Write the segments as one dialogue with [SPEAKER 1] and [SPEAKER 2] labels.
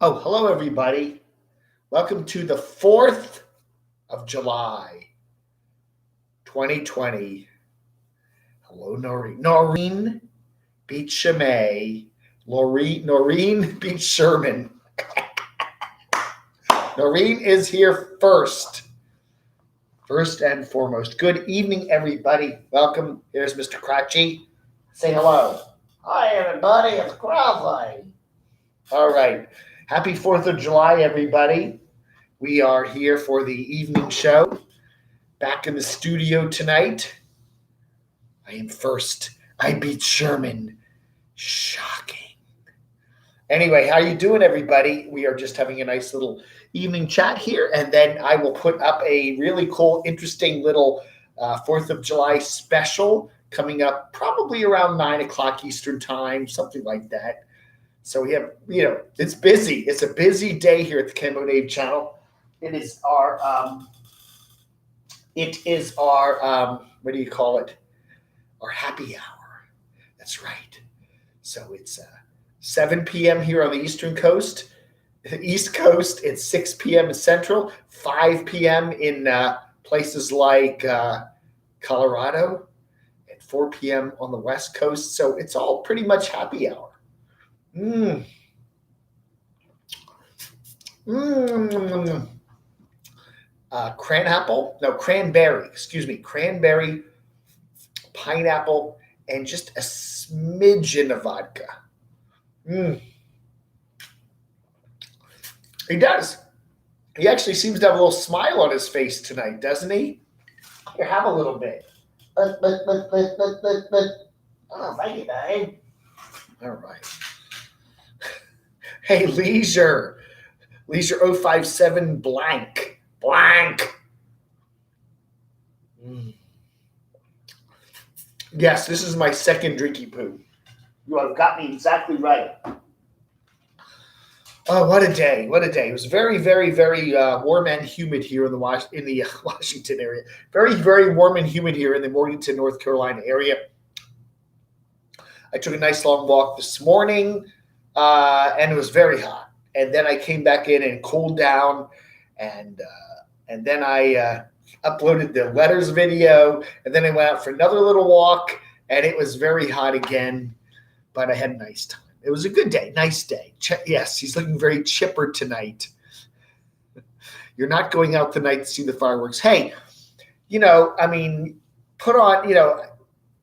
[SPEAKER 1] Oh, hello, everybody. Welcome to the 4th of July, 2020. Hello, Noreen. Noreen beats Shamay. Noreen beats Sherman. Noreen is here first. First and foremost. Good evening, everybody. Welcome. Here's Mr. Crotchy. Say hello. Hi, everybody. It's Crowley. All right. Happy 4th of July, everybody. We are here for the evening show. Back in the studio tonight. I am first. I beat Sherman. Shocking. Anyway, how you doing, everybody? We are just having a nice little evening chat here, and then I will put up a really cool, interesting little 4th of July special coming up probably around 9 o'clock Eastern time, something like that. So we have, it's busy. It's a busy day here at the Camo Dave channel. It is our what do you call it? Our happy hour. That's right. So it's 7 p.m. here on the Eastern Coast. East Coast, it's 6 p.m. in Central, 5 p.m. in places like Colorado, and 4 p.m. on the West Coast. So it's all pretty much happy hour. Cranberry, pineapple, and just a smidgen of vodka. He does. He actually seems to have a little smile on his face tonight, doesn't he? Here, have a little bit. Oh, thank you, Dave. All right. Hey, Leisure 057 blank. Yes, this is my second drinky poo. You have got me exactly right. Oh, what a day! What a day! It was very, very, very warm and humid here in the Washington area. Very, very warm and humid here in the Morganton, North Carolina area. I took a nice long walk this morning, and it was very hot. And then I came back in and cooled down, and then I uploaded the letters video, and then I went out for another little walk, and it was very hot again, but I had a nice time. It was a good day, nice day. Yes, he's looking very chipper tonight. You're not going out tonight to see the fireworks. Hey, put on,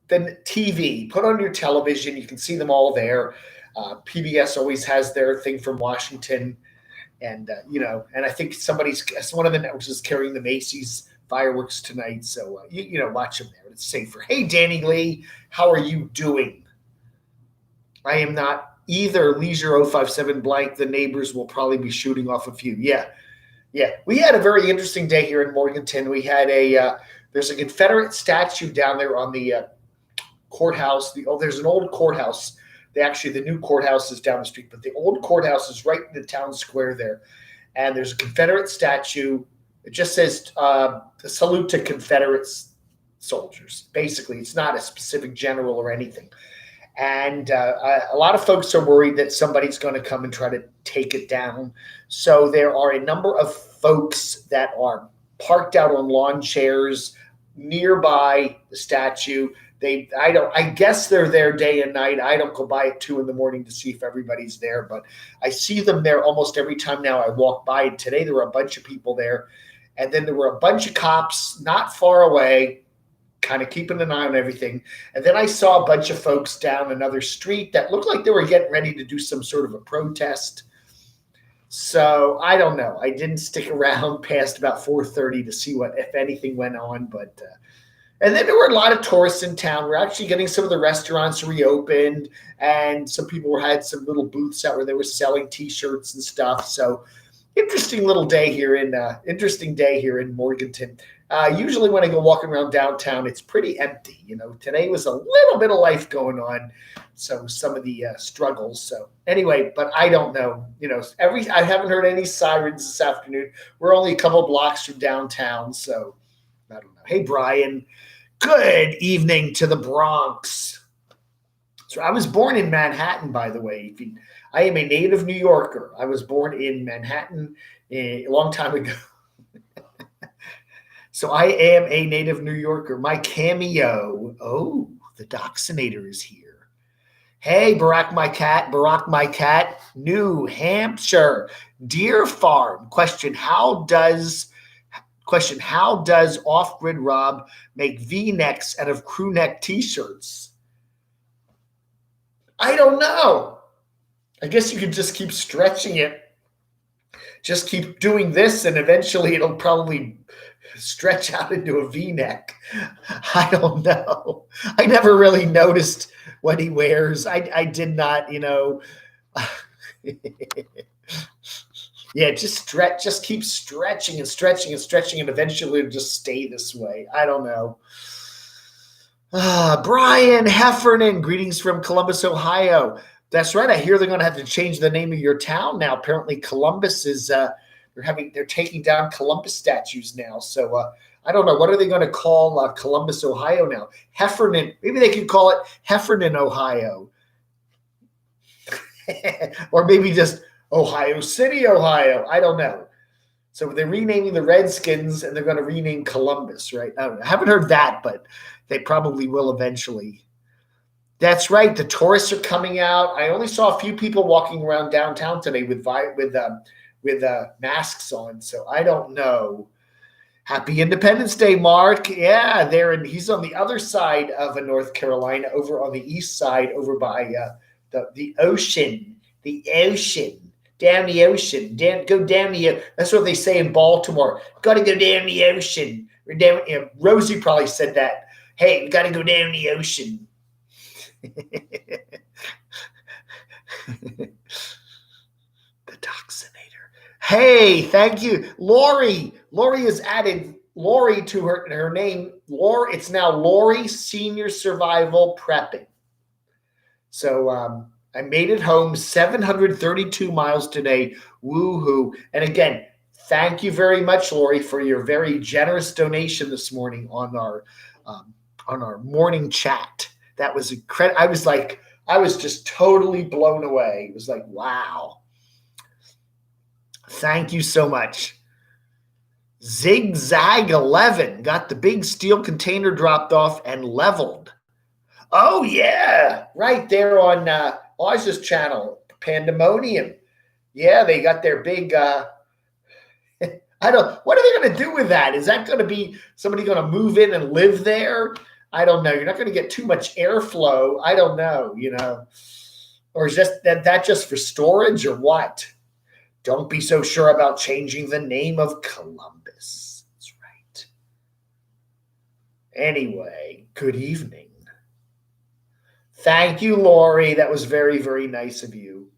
[SPEAKER 1] the TV, put on your television. You can see them all there. PBS always has their thing from Washington. And, and I think one of the networks is carrying the Macy's fireworks tonight. So, watch them there. It's safer. Hey, Danny Lee, how are you doing? I am not either. Leisure 057 blank. The neighbors will probably be shooting off a few. Yeah. We had a very interesting day here in Morganton. We had there's a Confederate statue down there on the courthouse. There's an old courthouse. The new courthouse is down the street, but the old courthouse is right in the town square there. And there's a Confederate statue. It just says salute to Confederate soldiers. Basically, it's not a specific general or anything. And a lot of folks are worried that somebody's going to come and try to take it down. So there are a number of folks that are parked out on lawn chairs nearby the statue. I guess they're there day and night. I don't go by at 2 a.m. to see if everybody's there, but I see them there almost every time now I walk by. And today there were a bunch of people there, and then there were a bunch of cops not far away, kind of keeping an eye on everything. And then I saw a bunch of folks down another street that looked like they were getting ready to do some sort of a protest. So I don't know. I didn't stick around past about 4:30 to see what, if anything, went on, but. And then there were a lot of tourists in town. We're actually getting some of the restaurants reopened, and some people had some little booths out where they were selling T-shirts and stuff. So, interesting day here in Morganton. Usually, when I go walking around downtown, it's pretty empty. Today was a little bit of life going on, so some of the struggles. So anyway, but I don't know. I haven't heard any sirens this afternoon. We're only a couple blocks from downtown, so I don't know. Hey, Brian. Good evening to the Bronx. So I was born in Manhattan, by the way. I am a native New Yorker. I was born in Manhattan a long time ago. So I am a native New Yorker. My cameo. Oh, the Doxinator is here. Hey, Barack my cat, New Hampshire, Deer Farm. Question, how does Off-Grid Rob make V-necks out of crew neck t-shirts? I don't know. I guess you could just keep stretching it. Just keep doing this, and eventually it'll probably stretch out into a V-neck. I don't know. I never really noticed what he wears. I did not, Yeah, just keep stretching and stretching and stretching, and eventually it'll just stay this way. I don't know. Brian Heffernan, greetings from Columbus, Ohio. That's right. I hear they're going to have to change the name of your town now. Apparently, Columbus is they're taking down Columbus statues now. So I don't know, what are they going to call Columbus, Ohio now? Heffernan. Maybe they could call it Heffernan, Ohio, or maybe just Ohio City, Ohio. I don't know. So they're renaming the Redskins, and they're going to rename Columbus, right? I don't know. I haven't heard that, but they probably will eventually. That's right. The tourists are coming out. I only saw a few people walking around downtown today with masks on, so I don't know. Happy Independence Day, Mark. Yeah, he's on the other side of North Carolina, over on the east side, over by the ocean. The ocean. Down the ocean. Go down the. That's what they say in Baltimore. Got to go down the ocean. Or down. Rosie probably said that. Hey, we got to go down the ocean. The Doxinator. Hey, thank you, Lori. Lori has added Lori to her name. Lori. It's now Lori Senior Survival Prepping. So I made it home 732 miles today. Woohoo. And again, thank you very much, Lori, for your very generous donation this morning on our morning chat. That was incredible. I was just totally blown away. It was like, wow. Thank you so much. Zigzag 11 got the big steel container dropped off and leveled. Oh, yeah. Right there on Oz's channel, Pandemonium. Yeah, they got their big what are they going to do with that? Is that going to be somebody going to move in and live there? I don't know. You're not going to get too much airflow. I don't know, or is that just for storage or what? Don't be so sure about changing the name of Columbus. That's right. Anyway, good evening. Thank you, Lori. That was very, very nice of you.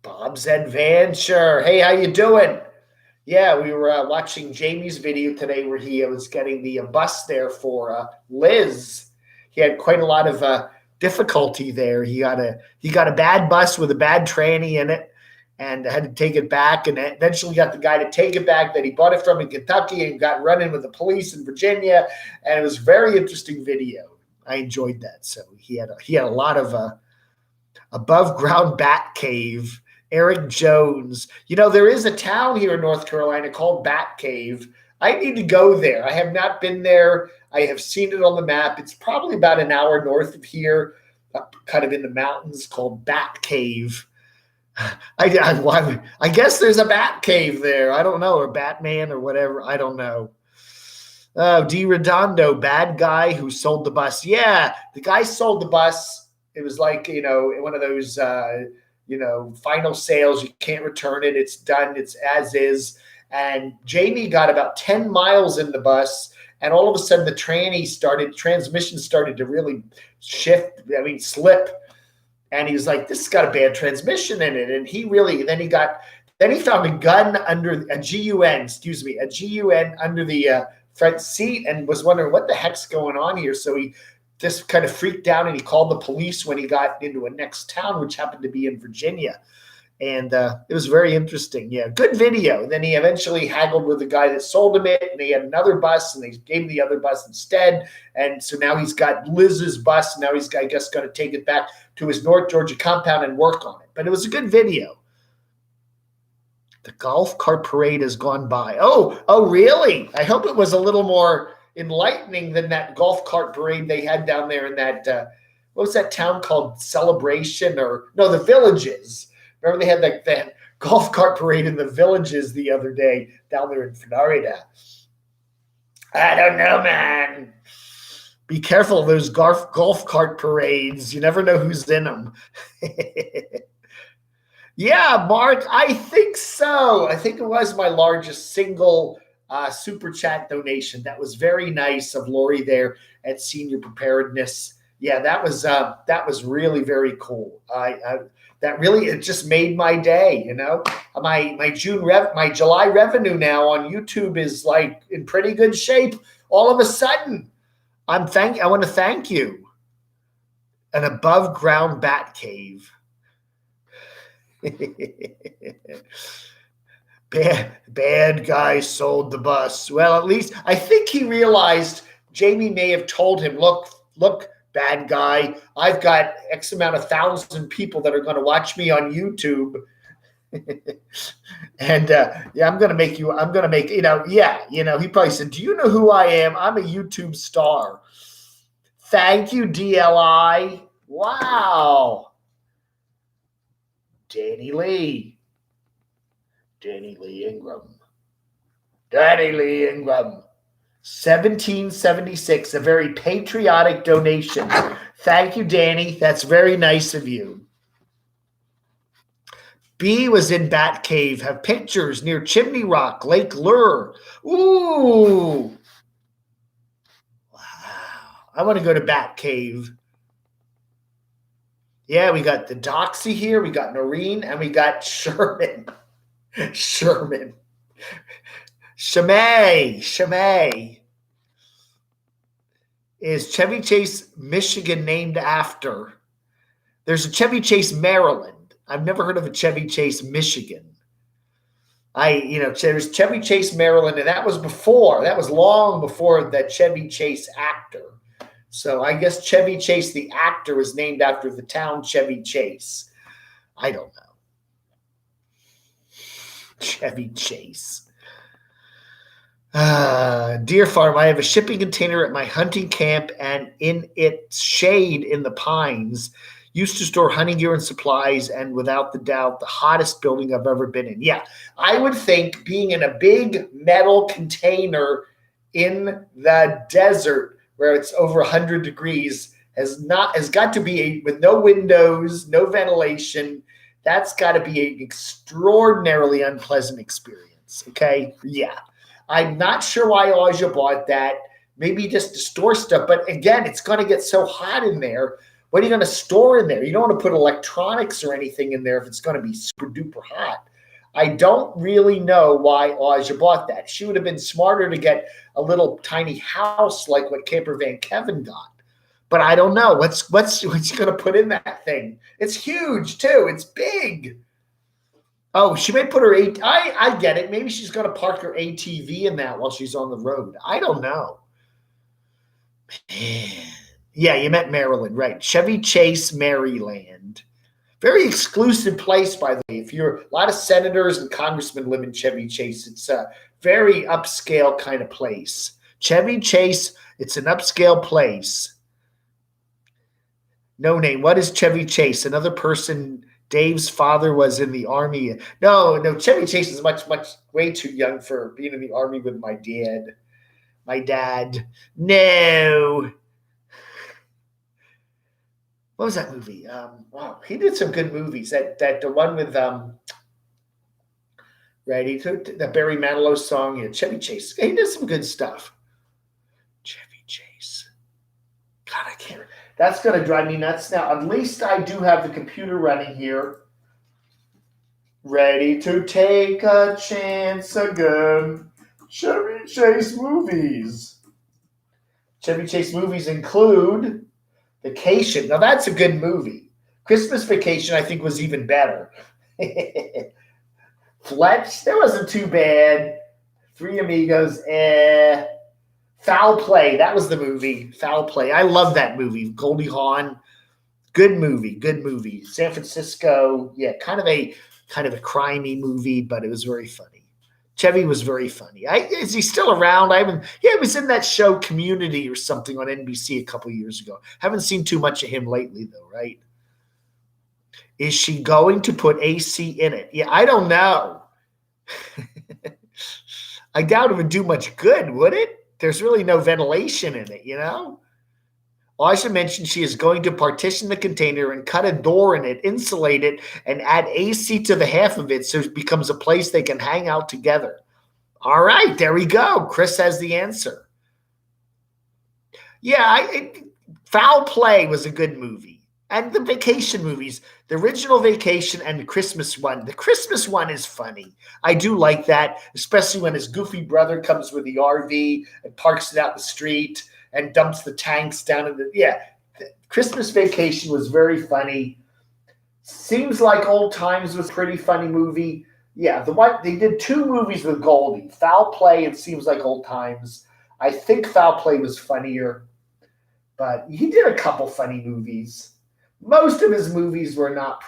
[SPEAKER 1] Bob's Adventure. Hey, how you doing? Yeah, we were watching Jamie's video today where he was getting the bus there for Liz. He had quite a lot of difficulty there. He got a bad bus with a bad tranny in it, and had to take it back, and eventually got the guy to take it back that he bought it from in Kentucky, and got run in with the police in Virginia. And it was a very interesting video. I enjoyed that. So he had a lot of above ground bat cave. Eric Jones. There is a town here in North Carolina called Bat Cave. I need to go there. I have not been there. I have seen it on the map. It's probably about an hour north of here, kind of in the mountains, called Bat Cave. I guess there's a Bat Cave there. I don't know, or Batman or whatever. I don't know. D. Redondo, bad guy who sold the bus. Yeah, the guy sold the bus. It was like, one of those final sales. You can't return it. It's done. It's as is. And Jamie got about 10 miles in the bus, and all of a sudden the transmission started to really slip. And he was like, this has got a bad transmission in it. And then he found a gun under a GUN under the front seat, and was wondering what the heck's going on here. So he just kind of freaked out, and he called the police when he got into a next town, which happened to be in Virginia. And it was very interesting. Yeah, good video. And then he eventually haggled with the guy that sold him it, and he had another bus, and they gave him the other bus instead. And so now he's got Liz's bus, and now he's, I guess, going to take it back to his North Georgia compound and work on it. But it was a good video. The golf cart parade has gone by. Oh, really? I hope it was a little more enlightening than that golf cart parade they had down there in that, what was that town called? Celebration, or no, the Villages. Remember they had that golf cart parade in the Villages the other day down there in Florida. I don't know, man. Be careful of those golf cart parades. You never know who's in them. Yeah, Mark, I think so. I think it was my largest single super chat donation. That was very nice of Lori there at Senior Preparedness. Yeah, that was really very cool. That really, it just made my day. You know, my July revenue now on YouTube is like in pretty good shape. All of a sudden, I want to thank you. An above ground bat cave. Bad guy sold the bus. Well, at least I think he realized Jamie may have told him, look, bad guy, I've got X amount of 1,000 people that are going to watch me on YouTube. And I'm going to make, he probably said, do you know who I am? I'm a YouTube star. Thank you, DLI. Wow. Danny Lee Ingram. 1776, a very patriotic donation. Thank you, Danny. That's very nice of you. B was in Bat Cave. Have pictures near Chimney Rock, Lake Lure. Ooh. Wow. I want to go to Bat Cave. Yeah, we got the Doxy here. We got Noreen, and we got Sherman. Shamay. Is Chevy Chase, Michigan named after? There's a Chevy Chase, Maryland. I've never heard of a Chevy Chase, Michigan. There's Chevy Chase, Maryland, and that was long before the Chevy Chase actor. So I guess Chevy Chase, the actor, was named after the town Chevy Chase. I don't know. Chevy Chase. Deer Farm, I have a shipping container at my hunting camp, and in its shade in the pines, used to store hunting gear and supplies, and without the doubt, the hottest building I've ever been in. Yeah, I would think being in a big metal container in the desert where it's over 100 degrees has got to be with no windows, no ventilation. That's got to be an extraordinarily unpleasant experience. Okay, yeah. I'm not sure why Aja bought that. Maybe just to store stuff. But again, it's going to get so hot in there. What are you going to store in there? You don't want to put electronics or anything in there if it's going to be super duper hot. I don't really know why Aja bought that. She would have been smarter to get a little tiny house like what Camper Van Kevin got. But I don't know. What's going to put in that thing? It's huge too. It's big. Oh, she may put her I get it. Maybe she's going to park her ATV in that while she's on the road. I don't know. Man. Yeah, you meant Maryland, right? Chevy Chase, Maryland. Very exclusive place, by the way. A lot of senators and congressmen live in Chevy Chase. It's a very upscale kind of place. Chevy Chase, it's an upscale place. No name. What is Chevy Chase? Another person. Dave's father was in the Army. No, Chevy Chase is much, way too young for being in the Army with my dad. No. What was that movie? Wow, he did some good movies. That the one with the Barry Manilow song, Chevy Chase. He did some good stuff. Chevy Chase. God, I can't. That's going to drive me nuts now. At least I do have the computer running here. Ready to take a chance again. Chevy Chase movies. Chevy Chase movies include Vacation. Now, that's a good movie. Christmas Vacation, I think, was even better. Fletch, that wasn't too bad. Three Amigos, Foul Play, that was the movie. Foul Play. I love that movie. Goldie Hawn. Good movie. Good movie. San Francisco. Yeah, kind of a crimey movie, but it was very funny. Chevy was very funny. Is he still around? He was in that show Community or something on NBC a couple years ago. Haven't seen too much of him lately though, right? Is she going to put AC in it? Yeah, I don't know. I doubt it would do much good, would it? There's really no ventilation in it, you know? Well, I should mention she is going to partition the container and cut a door in it, insulate it, and add AC to the half of it so it becomes a place they can hang out together. All right, there we go. Chris has the answer. Yeah, Foul Play was a good movie. And the vacation movies, the original Vacation and the Christmas one. The Christmas one is funny. I do like that, especially when his goofy brother comes with the RV and parks it out the street and dumps the tanks down in the, the Christmas Vacation was very funny. Seems Like Old Times was a pretty funny movie. Yeah, they did two movies with Goldie, Foul Play and Seems Like Old Times. I think Foul Play was funnier, but he did a couple funny movies. Most of his movies were not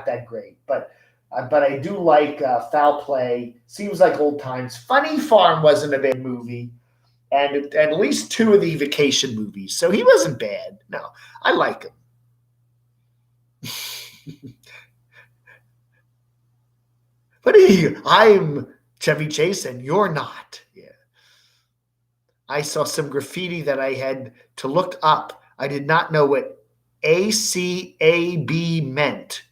[SPEAKER 1] that great, but I do like Foul Play, Seems Like Old Times. Funny Farm wasn't a bad movie, and at least two of the vacation movies. So he wasn't bad. No, I like him. But I'm Chevy Chase, and you're not. Yeah, I saw some graffiti that I had to look up. I did not know what ACAB meant.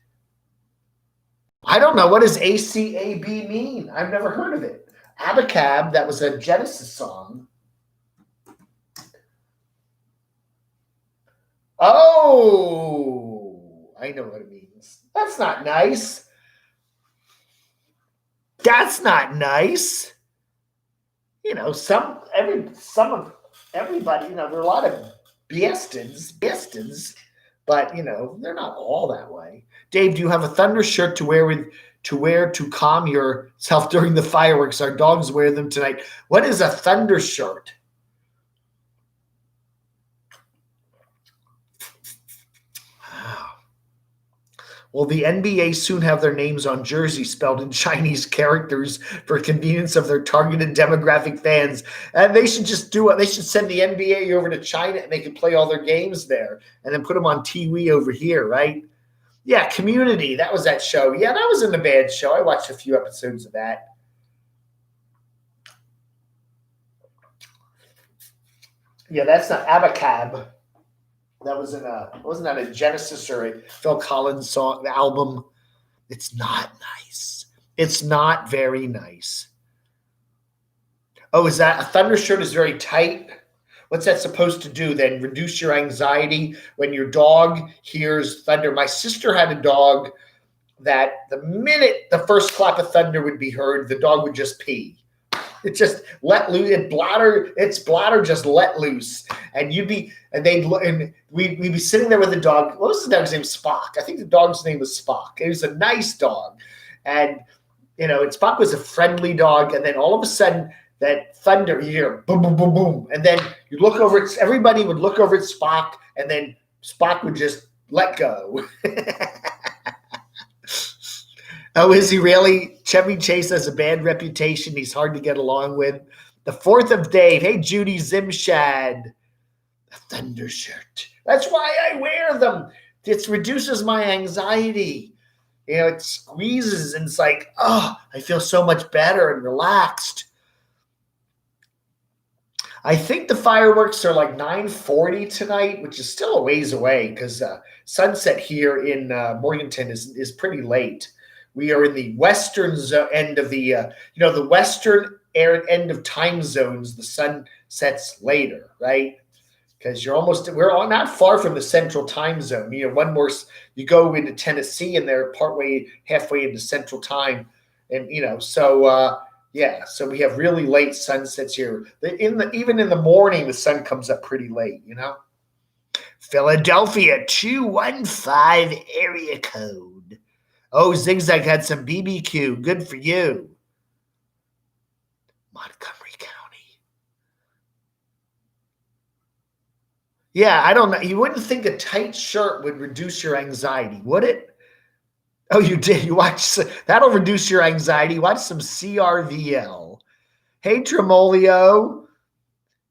[SPEAKER 1] I don't know. What does ACAB mean? I've never heard of it. Abacab, that was a Genesis song. Oh, I know what it means. That's not nice. That's not nice. You know, some of everybody, you know, there are a lot of Biestons, but you know, they're not all that way. Dave, do you have a thunder shirt to wear to calm yourself during the fireworks? Our dogs wear them tonight. What is a thunder shirt? Will the NBA soon have their names on jerseys spelled in Chinese characters for convenience of their targeted demographic fans? And they should just do it. They should send the NBA over to China and they can play all their games there and then put them on TV over here, right? Yeah, Community. That was that show. Yeah, that wasn't a bad show. I watched a few episodes of that. Yeah, that's not Abacab. That wasn't that a Genesis or a Phil Collins song album? It's not nice. It's not very nice. Oh, is that a thunder shirt is very tight? What's that supposed to do then? Reduce your anxiety when your dog hears thunder. My sister had a dog that the minute the first clap of thunder would be heard, the dog would just pee. It just let loose. Its bladder just let loose, and we'd be sitting there with the dog. What was the dog's name? Spock. I think the dog's name was Spock. It was a nice dog, and and Spock was a friendly dog. And then all of a sudden, that thunder, you hear boom, boom, boom, boom, and then you look over it. Everybody would look over at Spock, and then Spock would just let go. Oh, is he really? Chevy Chase has a bad reputation. He's hard to get along with. The 4th of Dave. Hey, Judy Zimshad. A thunder shirt. That's why I wear them. It reduces my anxiety. It squeezes and it's like, oh, I feel so much better and relaxed. I think the fireworks are like 9:40 tonight, which is still a ways away because sunset here in Morganton is pretty late. We are in the western end of the western end of time zones. The sun sets later, right? Because we're not far from the central time zone. One more, you go into Tennessee and they're halfway into central time. And, so we have really late sunsets here. Even in the morning, the sun comes up pretty late, Philadelphia 215 area code. Oh, Zigzag had some BBQ. Good for you. Montgomery County. Yeah, I don't know. You wouldn't think a tight shirt would reduce your anxiety, would it? Oh, you did. You watch. That'll reduce your anxiety. Watch some CRVL. Hey, Tremolio.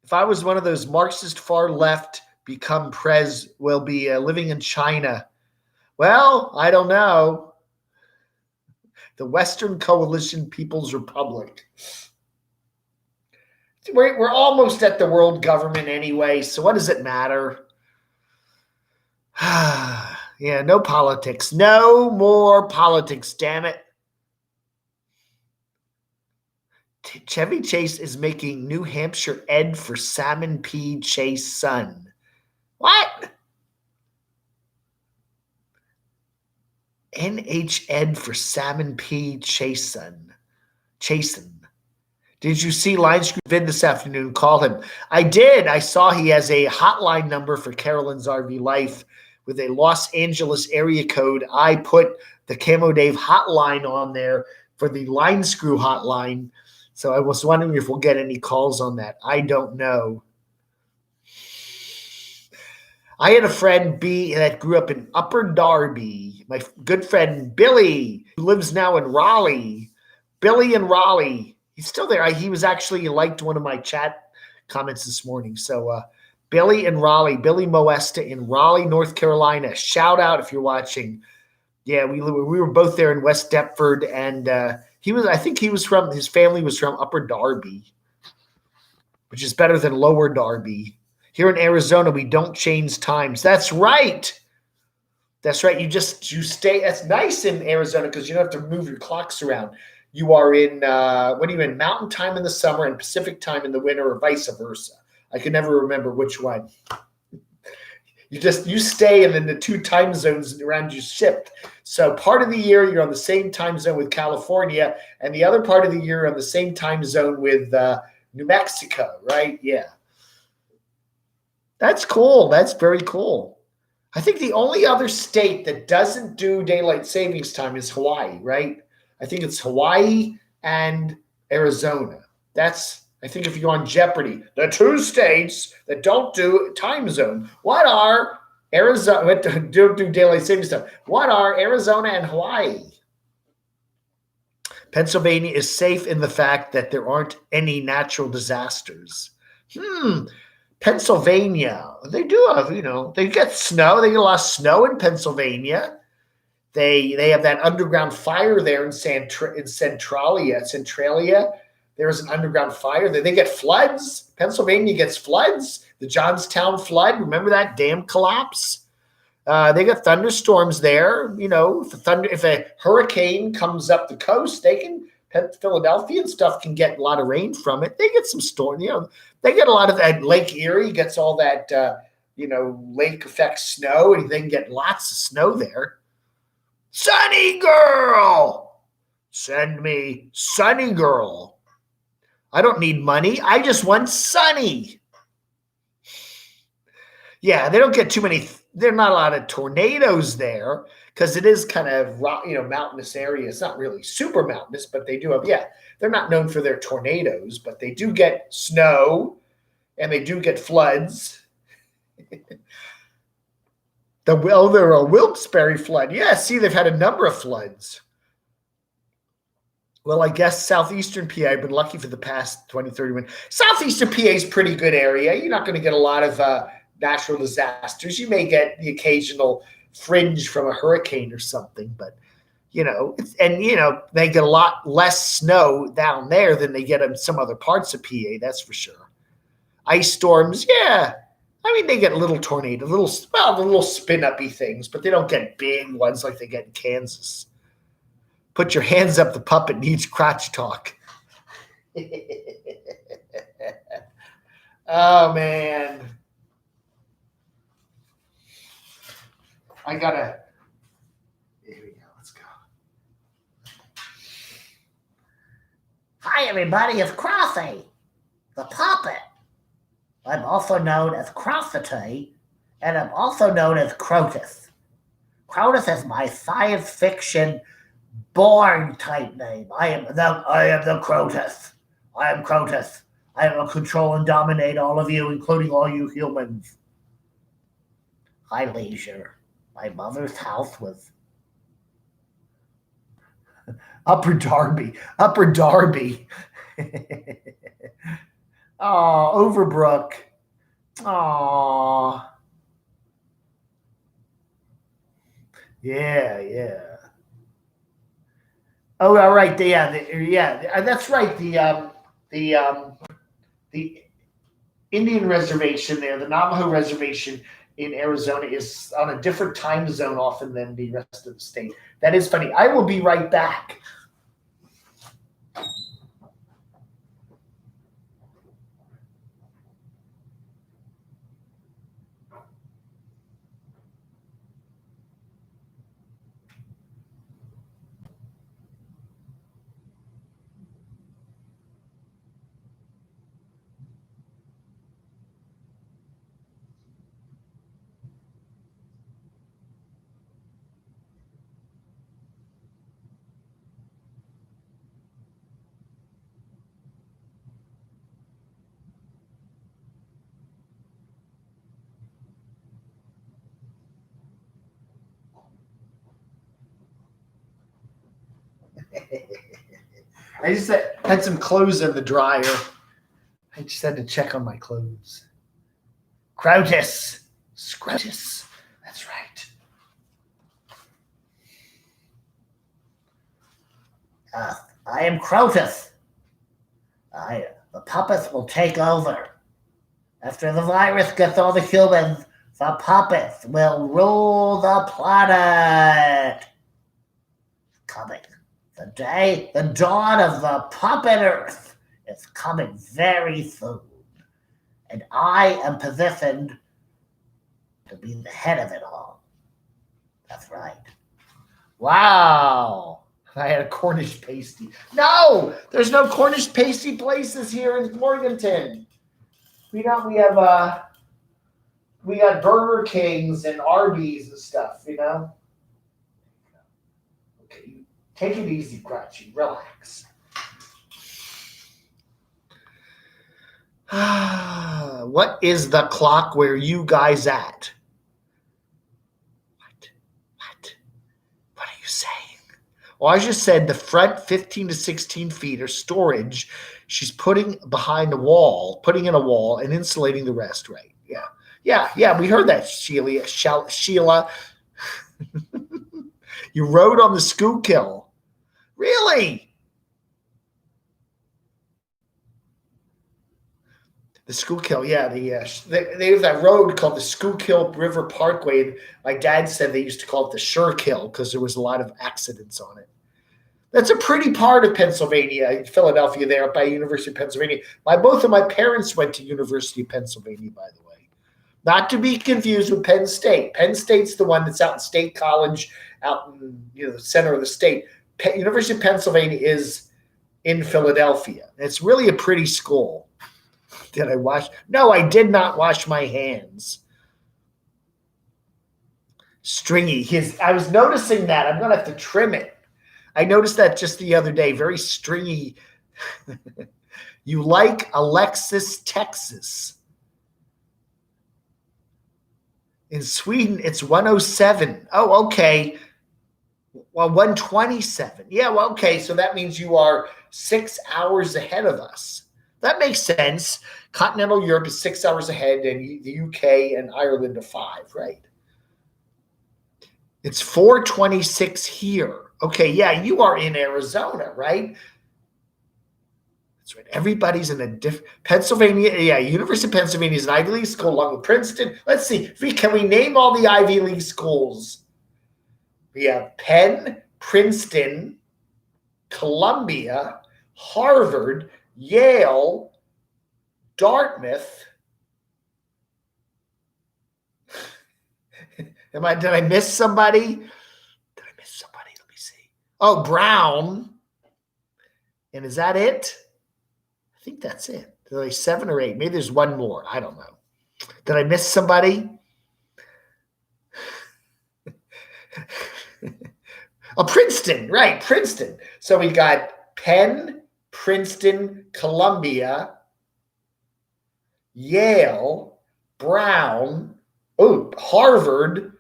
[SPEAKER 1] If I was one of those Marxist far left become prez, will be living in China. Well, I don't know. The Western Coalition People's Republic. We're almost at the world government anyway, so what does it matter? Yeah, no politics. No more politics, damn it. Chevy Chase is making New Hampshire Ed for Salmon P. Chase son. What? NH Ed for Salmon P. Chasen. Did you see Line Screw Vid this afternoon? Call him. I did. I saw he has a hotline number for Carolyn's RV Life with a Los Angeles area code. I put the Camo Dave hotline on there for the Line Screw hotline. So I was wondering if we'll get any calls on that. I don't know. I had a friend, B, that grew up in Upper Darby. My good friend, Billy, who lives now in Raleigh. Billy in Raleigh. He's still there. He was actually, he liked one of my chat comments this morning. So Billy in Raleigh, Billy Moesta in Raleigh, North Carolina. Shout out if you're watching. Yeah, we were both there in West Deptford. And his family was from Upper Darby, which is better than Lower Darby. Here in Arizona, we don't change times. That's right. That's right. You stay. That's nice in Arizona because you don't have to move your clocks around. You are in, what are you in, Mountain Time in the summer and Pacific Time in the winter, or vice versa. I can never remember which one. You stay, and then the two time zones around you shift. So part of the year you're on the same time zone with California, and the other part of the year on the same time zone with New Mexico, right? Yeah. That's cool. That's very cool. I think the only other state that doesn't do daylight savings time is Hawaii, right? I think it's Hawaii and Arizona. I think if you go on Jeopardy, the two states that don't do time zone, what are Arizona, don't do daylight savings time? What are Arizona and Hawaii? Pennsylvania is safe in the fact that there aren't any natural disasters. Pennsylvania, they do have, they get snow. They get a lot of snow in Pennsylvania. They have that underground fire there in Centralia. There's an underground fire there. They get floods. Pennsylvania gets floods. The Johnstown flood. Remember that dam collapse? They got thunderstorms there. If a hurricane comes up the coast, Philadelphia and stuff can get a lot of rain from it. They get some storm. They get a lot of that. Lake Erie gets all that, lake effect snow, and they can get lots of snow there. Sunny girl, send me sunny girl. I don't need money. I just want sunny. Yeah, they don't get too many. There are not a lot of tornadoes there because it is kind of, mountainous area. It's not really super mountainous, but they do have, they're not known for their tornadoes, but they do get snow and they do get floods. There a Wilkes-Barre flood. Yeah, see, they've had a number of floods. Well, I guess southeastern PA, I've been lucky for the past 20, 30 minutes. Southeastern PA is a pretty good area. You're not going to get a lot of natural disasters. You may get the occasional fringe from a hurricane or something, but, they get a lot less snow down there than they get in some other parts of PA, that's for sure. Ice storms, yeah. I mean, they get little tornado, the little spin-uppy things, but they don't get big ones like they get in Kansas. Put your hands up, the puppet needs crotch talk. Oh, man. Here we go, let's go. Hi, everybody, it's Crothy, the puppet. I'm also known as Crothy, and I'm also known as Crotus.
[SPEAKER 2] Cronus is my science fiction born type name. I am the Crotus. I am Crotus. I will control and dominate all of you, including all you humans. High leisure. My mother's house was Upper Darby. Upper Darby. Oh, Overbrook. Oh. Yeah. Oh, all right. That's right. The Indian reservation there, the Navajo reservation in Arizona, is on a different time zone often than the rest of the state. That is funny. I will be right back. I just had some clothes in the dryer. I just had to check on my clothes. Crotus. Scrotus. That's right. I am Crotus. The puppets will take over. After the virus gets all the humans, the puppets will rule the planet. Coming. The dawn of the puppet Earth is coming very soon. And I am positioned to be the head of it all. That's right. Wow. I had a Cornish pasty. No, there's no Cornish pasty places here in Morganton. We have Burger Kings and Arby's and stuff, Okay, take it easy, Grouchy. Relax. What is the clock where you guys at? What are you saying? Well, I just said the front 15 to 16 feet are storage. She's putting behind a wall, putting in a wall and insulating the rest, right? Yeah. We heard that, Sheila. You rode on the Schuylkill. Really? The Schuylkill, yeah. They have that road called the Schuylkill River Parkway. My dad said they used to call it the Schuylkill because there was a lot of accidents on it. That's a pretty part of Pennsylvania, Philadelphia, there by University of Pennsylvania. Both of my parents went to University of Pennsylvania, by the way. Not to be confused with Penn State. Penn State's the one that's out in State College, out in the center of the state. University of Pennsylvania is in Philadelphia. It's really a pretty school. Did I wash? No, I did not wash my hands. Stringy. I was noticing that. I'm going to have to trim it. I noticed that just the other day. Very stringy. You like Alexis, Texas. In Sweden, it's 107. Oh, okay. Well, 127. Yeah, well, okay. So that means you are 6 hours ahead of us. That makes sense. Continental Europe is 6 hours ahead, and the UK and Ireland are 5, right? It's 4:26 here. Okay, yeah, you are in Arizona, right? That's right. Everybody's in a different Pennsylvania. Yeah, University of Pennsylvania is an Ivy League school along with Princeton. Let's see. Can we name all the Ivy League schools? We have Penn, Princeton, Columbia, Harvard, Yale, Dartmouth. Did I miss somebody? Let me see. Oh, Brown. And is that it? I think that's it. There's like 7 or 8. Maybe there's one more. I don't know. Did I miss somebody? Oh, Princeton, right, Princeton. So we got Penn, Princeton, Columbia, Yale, Brown, Harvard,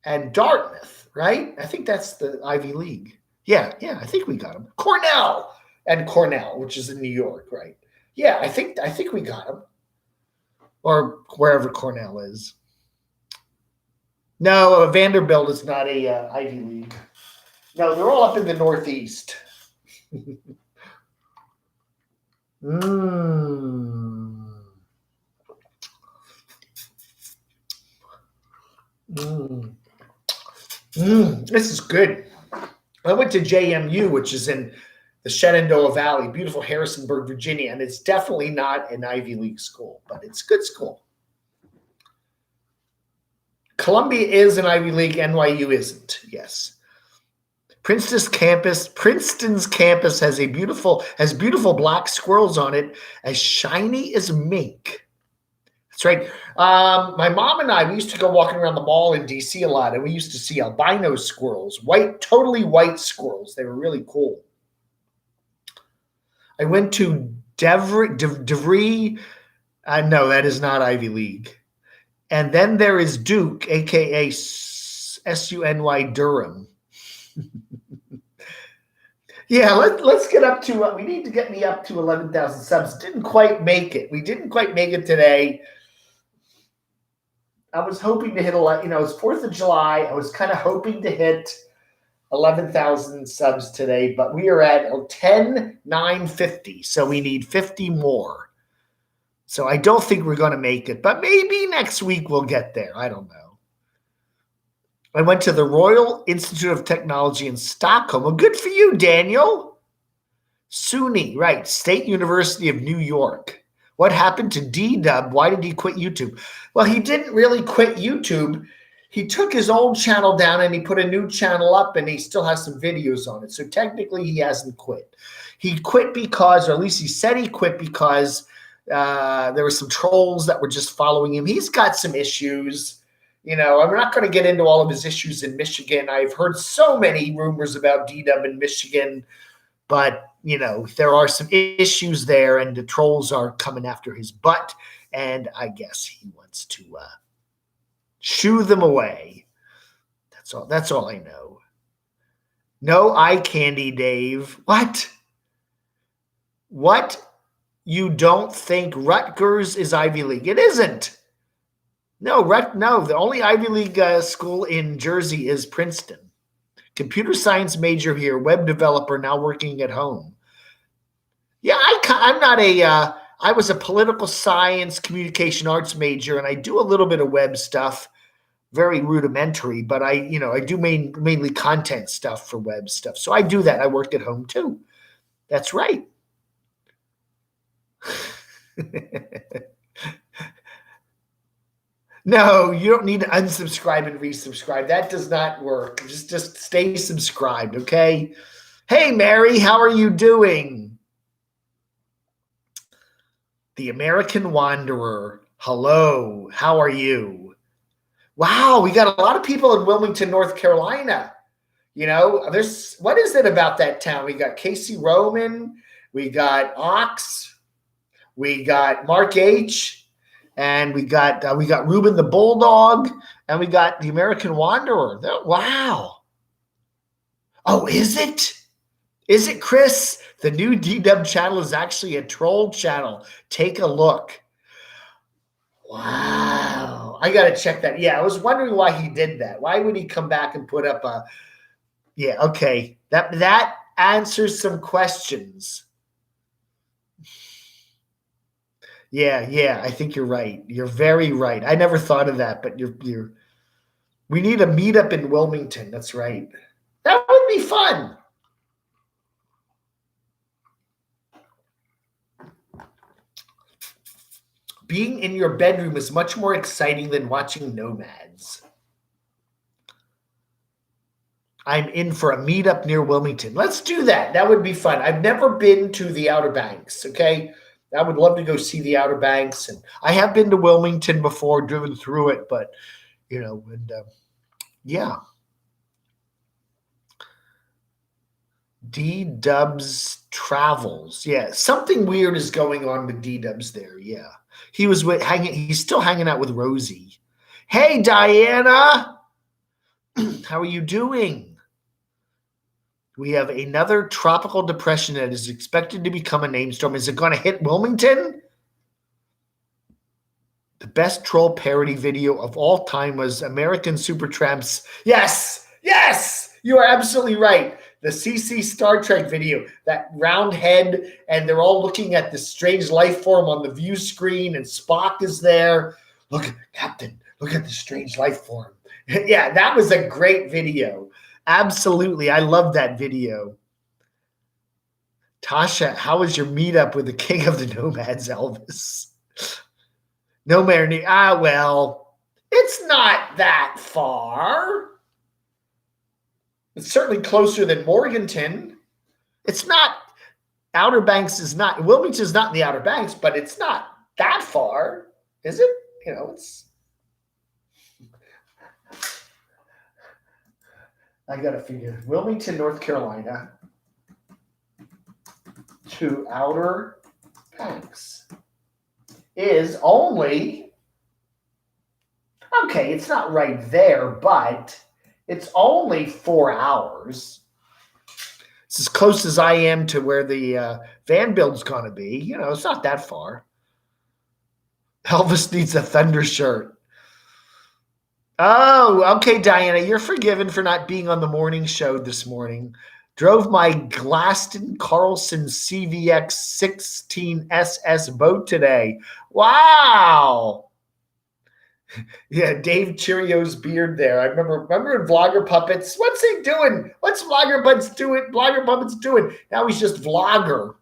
[SPEAKER 2] and Dartmouth, right? I think that's the Ivy League. Yeah, I think we got them. Cornell, which is in New York, right? Yeah, I think we got them. Or wherever Cornell is. No, Vanderbilt is not a Ivy League. No, they're all up in the Northeast. This is good. I went to JMU, which is in the Shenandoah Valley, beautiful Harrisonburg, Virginia, and it's definitely not an Ivy League school, but it's a good school. Columbia is an Ivy League, NYU isn't, yes. Princeton's campus has beautiful black squirrels on it, as shiny as mink. That's right. My mom and I, we used to go walking around the mall in DC a lot, and we used to see albino squirrels, totally white squirrels. They were really cool. I went to DeVry. No, that is not Ivy League. And then there is Duke, a.k.a. SUNY Durham. Yeah, let's get up to, we need to get me up to 11,000 subs. Didn't quite make it. We didn't quite make it today. I was hoping to hit, it's 4th of July. I was kind of hoping to hit 11,000 subs today, but we are at 10,950. So we need 50 more. So I don't think we're going to make it, but maybe next week we'll get there. I don't know. I went to the Royal Institute of Technology in Stockholm. Well, good for you, Daniel. SUNY, right, State University of New York. What happened to D-Dub? Why did he quit YouTube? Well, he didn't really quit YouTube. He took his old channel down and he put a new channel up, and he still has some videos on it. So technically he hasn't quit. He quit because, or at least he said he quit because there were some trolls that were just following him. He's got some issues. I'm not going to get into all of his issues in Michigan. I've heard so many rumors about D-Dub in Michigan, but, there are some issues there, and the trolls are coming after his butt, and I guess he wants to shoo them away. That's all I know. No eye candy, Dave. What? You don't think Rutgers is Ivy League? It isn't. No, the only Ivy League school in Jersey is Princeton. Computer science major here, web developer, now working at home. Yeah, I'm not I was a political science, communication arts major, and I do a little bit of web stuff, very rudimentary, but I do mainly content stuff for web stuff. So I do that. I work at home too. That's right. No, you don't need to unsubscribe and resubscribe. That does not work. Just stay subscribed, okay? Hey, Mary, how are you doing? The American Wanderer. Hello, how are you? Wow, we got a lot of people in Wilmington, North Carolina. What is it about that town? We got Casey Roman, we got Ox, we got Mark H., and we got Ruben the Bulldog, and we got the American Wanderer. Wow. Oh, is it? Is it, Chris? The new D-Dub channel is actually a troll channel. Take a look. Wow. I got to check that. Yeah, I was wondering why he did that. Why would he come back and put up a... Yeah, okay. That answers some questions. Yeah, I think you're right. You're very right. I never thought of that, but we need a meetup in Wilmington. That's right. That would be fun. Being in your bedroom is much more exciting than watching Nomads. I'm in for a meetup near Wilmington. Let's do that. That would be fun. I've never been to the Outer Banks, okay? I would love to go see the Outer Banks, and I have been to Wilmington before, driven through it, but yeah. D-Dubs travels. Yeah, something weird is going on with D-Dubs there. Yeah. He's still hanging out with Rosie. Hey, Diana. How are you doing? We have another tropical depression that is expected to become a name storm. Is it going to hit Wilmington? The best troll parody video of all time was American Supertramps. Yes, yes, you are absolutely right. The CC Star Trek video, that round head, and they're all looking at the strange life form on the view screen, and Spock is there. Look, Captain, look at the strange life form. Yeah, that was a great video. Absolutely. I love that video. Tasha, how was your meetup with the King of the Nomads, Elvis? No matter. Well, it's not that far. It's certainly closer than Morganton. It's not. Outer Banks is not. Wilmington's not in the Outer Banks, but it's not that far, is it? It's. I got to figure. Wilmington, North Carolina to Outer Banks is only, okay, it's not right there, but it's only 4 hours. It's as close as I am to where the van build's going to be. It's not that far. Elvis needs a Thunder shirt. Oh, okay, Diana, you're forgiven for not being on the morning show this morning. Drove my Glaston Carlson CVX 16 SS boat today. Wow. Yeah, Dave Cheerios beard there. I remember in Vlogger Puppets. What's he doing? What's Vlogger Puppets doing? Now he's just Vlogger.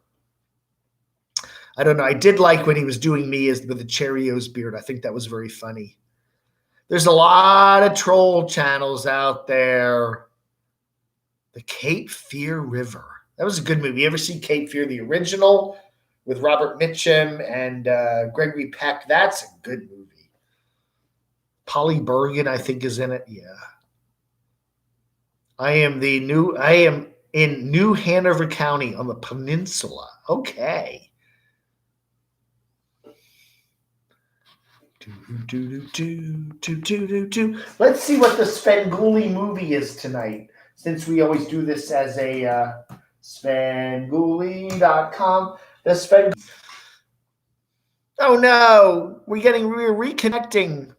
[SPEAKER 2] I don't know. I did like when he was doing me with the Cheerios beard. I think that was very funny. There's a lot of troll channels out there. The Cape Fear River. That was a good movie. You ever see Cape Fear, the original, with Robert Mitchum and Gregory Peck? That's a good movie. Polly Bergen, I think, is in it. Yeah. I am in New Hanover County on the peninsula. Okay. Let's see what the Svengoolie movie is tonight, since we always do this as a Svengoolie.com. Oh no, we're reconnecting.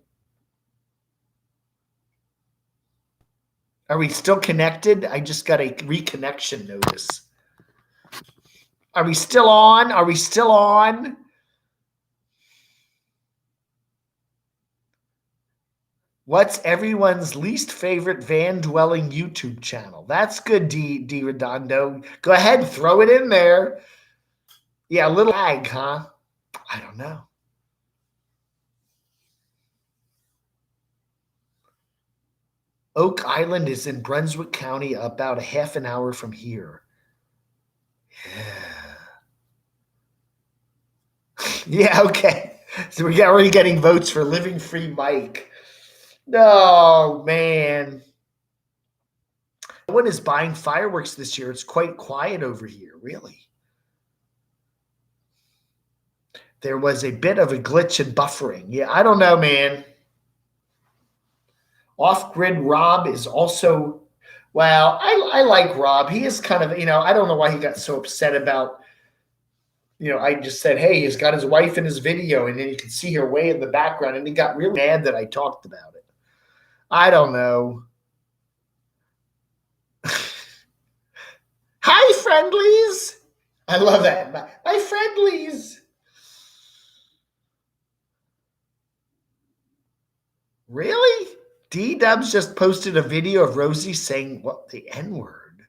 [SPEAKER 2] Are we still connected? I just got a reconnection notice. Are we still on? Are we still on? What's everyone's least favorite van-dwelling YouTube channel? That's good, D. Redondo. Go ahead, throw it in there. Yeah, a little lag, huh? I don't know. Oak Island is in Brunswick County, about a half an hour from here. Yeah. Yeah, okay. So we're already getting votes for Living Free Mike. No, man. No one is buying fireworks this year. It's quite quiet over here, really. There was a bit of a glitch in buffering. Yeah, I don't know, man. Off-Grid Rob is also, well, I like Rob. He is kind of, I don't know why he got so upset about, I just said, hey, he's got his wife in his video, and then you can see her way in the background, and he got really mad that I talked about it. I don't know. Hi, friendlies. I love that. My friendlies. Really? D-Dubs just posted a video of Rosie saying, what, the N-word?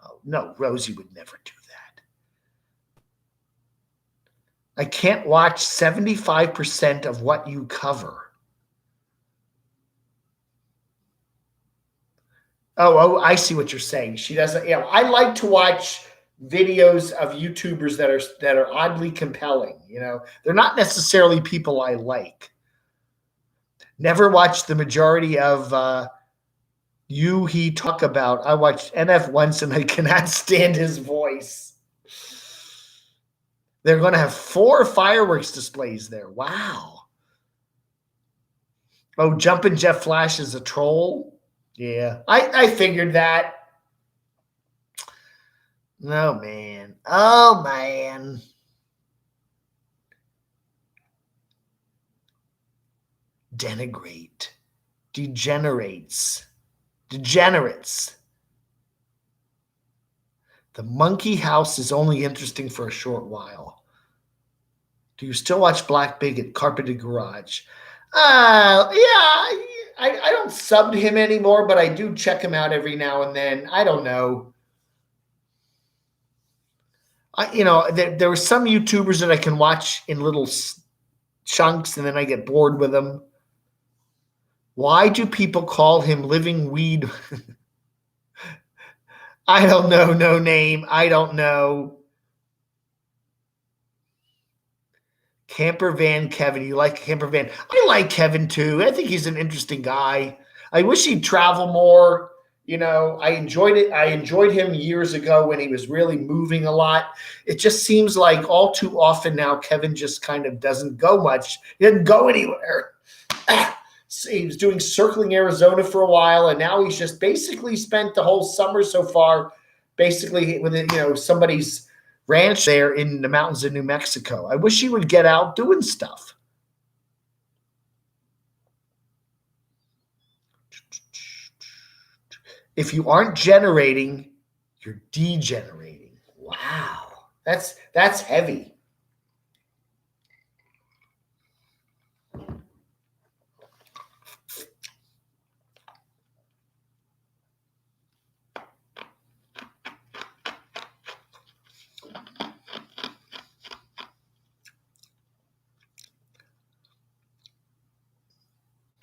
[SPEAKER 2] Oh, no, Rosie would never do that. I can't watch 75% of what you cover. Oh, I see what you're saying. She doesn't, I like to watch videos of YouTubers that are oddly compelling. They're not necessarily people I like. Never watched the majority of He talk about. I watched NF once and I cannot stand his voice. They're going to have 4 fireworks displays there. Wow. Oh, Jumpin' Jeff Flash is a troll? Yeah. I figured that. No, man. Oh, man. Denigrate. Degenerates. Degenerates. The monkey house is only interesting for a short while. Do you still watch Black Bigot, Carpeted Garage? Yeah. I don't sub to him anymore, but I do check him out every now and then. I don't know. There were some YouTubers that I can watch in little chunks, and then I get bored with them. Why do people call him Living Weed? I don't know. No name. I don't know. Camper Van Kevin. You like Camper Van? I like Kevin too. I think he's an interesting guy. I wish he'd travel more. I enjoyed it. I enjoyed him years ago when he was really moving a lot. It just seems like all too often now Kevin just kind of doesn't go much. He doesn't go anywhere. He was doing Circling Arizona for a while, and now he's just basically spent the whole summer so far basically with somebody's ranch there in the mountains of New Mexico. I wish he would get out doing stuff. If you aren't generating, you're degenerating. Wow. That's heavy.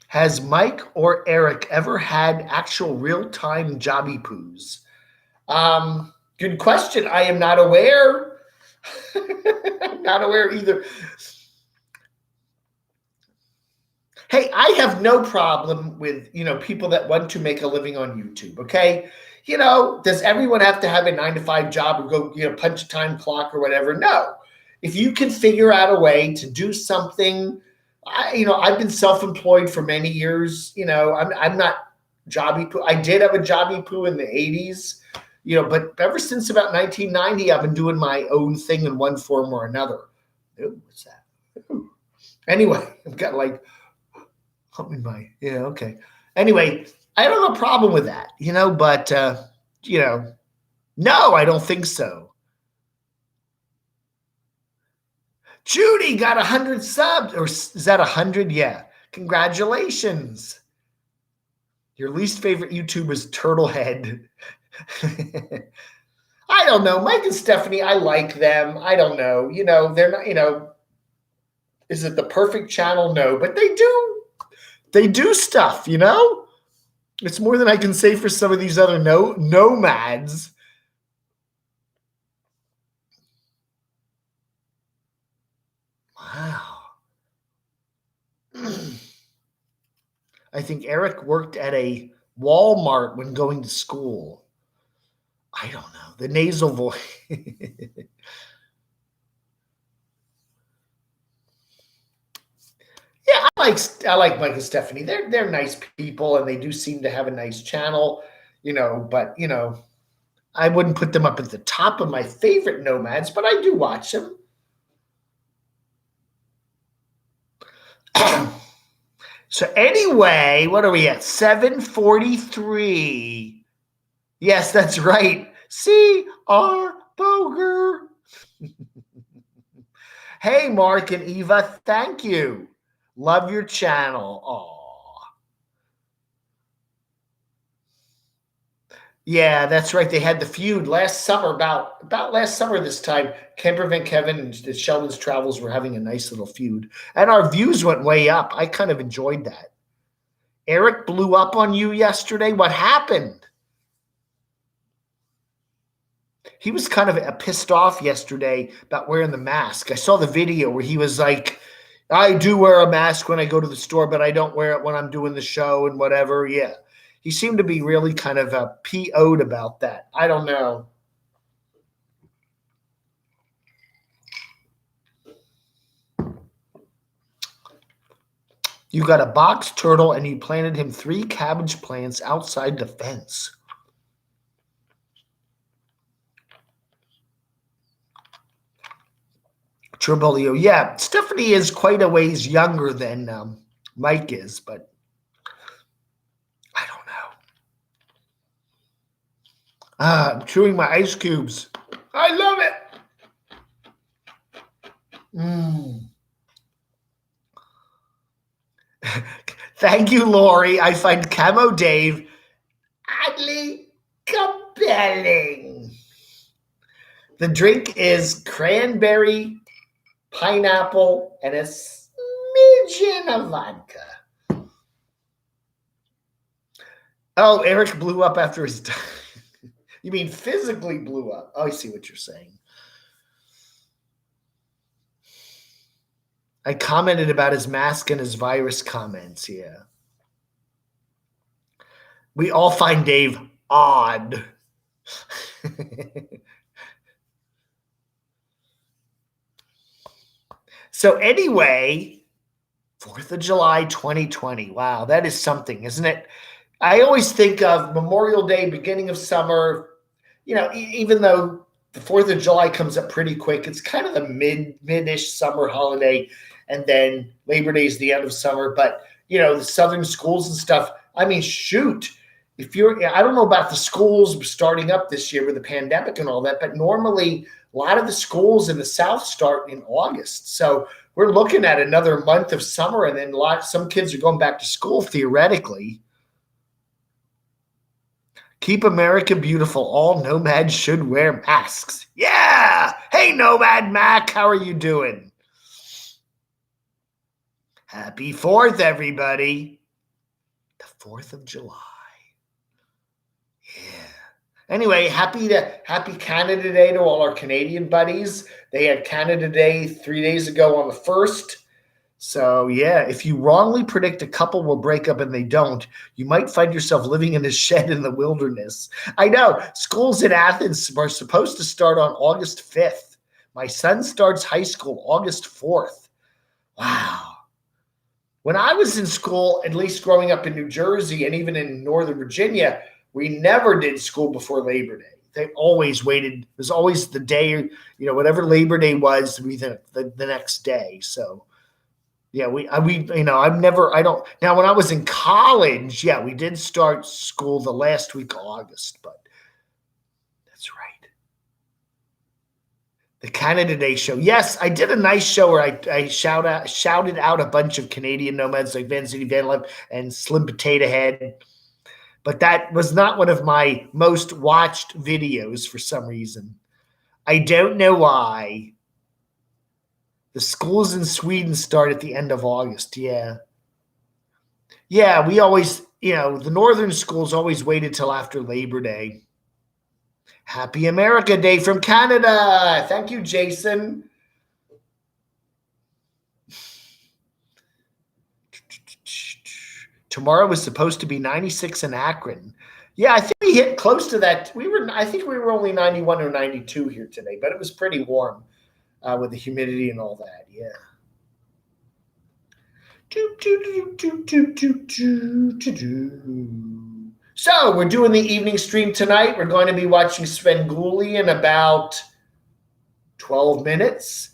[SPEAKER 2] Has Mike or Eric ever had actual real-time jobby poos? Good question. I am not aware. I'm not aware either. Hey, I have no problem with, people that want to make a living on YouTube, okay? Does everyone have to have a 9-to-5 job or go, punch a time clock or whatever? No. If you can figure out a way to do something, I've been self-employed for many years. I'm not jobby poo. I did have a jobby poo in the 80s, but ever since about 1990, I've been doing my own thing in one form or another. Ooh, what's that? Ooh. Anyway, I've got okay. Anyway, I don't have a problem with that, but, no, I don't think so. Judy got 100 subs, or is that 100? Yeah. Congratulations. Your least favorite YouTuber is Turtlehead. I don't know. Mike and Stephanie, I like them. I don't know. They're not, is it the perfect channel? No, but they do stuff, It's more than I can say for some of these other nomads. Wow. I think Eric worked at a Walmart when going to school. I don't know. The nasal voice. Yeah, I like Mike and Stephanie. They're nice people, and they do seem to have a nice channel, but I wouldn't put them up at the top of my favorite nomads, but I do watch them. So anyway, what are we at? 7:43. Yes, that's right. C.R. Boger. Hey, Mark and Eva, thank you. Love your channel. Aw. Yeah, that's right. They had the feud last summer, about last summer this time. Camper Van Kevin and the Sheldon's Travels were having a nice little feud. And our views went way up. I kind of enjoyed that. Eric blew up on you yesterday. What happened? He was kind of pissed off yesterday about wearing the mask. I saw the video where he was like, I do wear a mask when I go to the store, but I don't wear it when I'm doing the show and whatever. Yeah. He seemed to be really kind of PO'd about that. I don't know. You got a box turtle and you planted him 3 cabbage plants outside the fence. Tribolio, yeah, Stephanie is quite a ways younger than Mike is, but I don't know. I'm chewing my ice cubes. I love it. Thank you, Lori. I find Camo Dave oddly compelling. The drink is cranberry, pineapple, and a smidgen of vodka. Oh, Eric blew up after his time. You mean physically blew up? Oh, I see what you're saying. I commented about his mask and his virus comments, yeah. We all find Dave odd. So anyway, 4th of July 2020. Wow, that is something, isn't it? I always think of Memorial Day, beginning of summer. You know, even though the 4th of July comes up pretty quick, it's kind of the mid-ish summer holiday. And then Labor Day is the end of summer. But, you know, the southern schools and stuff, I mean, shoot. I don't know about the schools starting up this year with the pandemic and all that, but normally a lot of the schools in the South start in August. So we're looking at another month of summer, and then some kids are going back to school theoretically. Keep America beautiful. All nomads should wear masks. Yeah. Hey, Nomad Mac, how are you doing? Happy 4th, everybody. The 4th of July. Yeah. Anyway, happy Canada Day to all our Canadian buddies. They had Canada Day 3 days ago on the 1st. So, yeah, if you wrongly predict a couple will break up and they don't, you might find yourself living in a shed in the wilderness. I know. Schools in Athens are supposed to start on August 5th. My son starts high school August 4th. Wow. When I was in school, at least growing up in New Jersey and even in Northern Virginia, we never did school before Labor Day. They always waited. It was always the day, you know, whatever Labor Day was, we the next day. So, yeah, now when I was in college, yeah, we did start school the last week of August, but that's right. The Canada Day show. Yes, I did a nice show where I shouted out a bunch of Canadian nomads like Van City Van Lev and Slim Potato Head. But that was not one of my most watched videos for some reason. I don't know why. The schools in Sweden start at the end of August. Yeah. Yeah, we always, the northern schools always waited till after Labor Day. Happy America Day from Canada. Thank you, Jason. Tomorrow was supposed to be 96 in Akron. Yeah, I think we hit close to that. I think we were only 91 or 92 here today, but it was pretty warm with the humidity and all that. Yeah. So we're doing the evening stream tonight. We're going to be watching Svengoolie in about 12 minutes.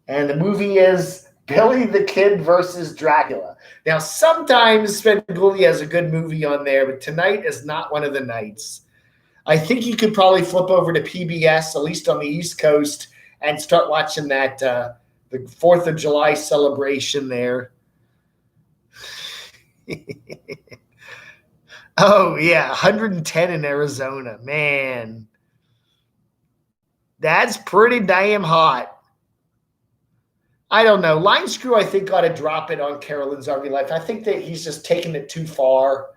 [SPEAKER 2] And the movie is Billy the Kid versus Dracula. Now, sometimes Svengoolie has a good movie on there, but tonight is not one of the nights. I think you could probably flip over to PBS, at least on the East Coast, and start watching that, the 4th of July celebration there. Oh, yeah, 110 in Arizona. Man, that's pretty damn hot. I don't know. Line Screw, I think, ought to drop it on Carolyn's RV Life. I think that he's just taking it too far.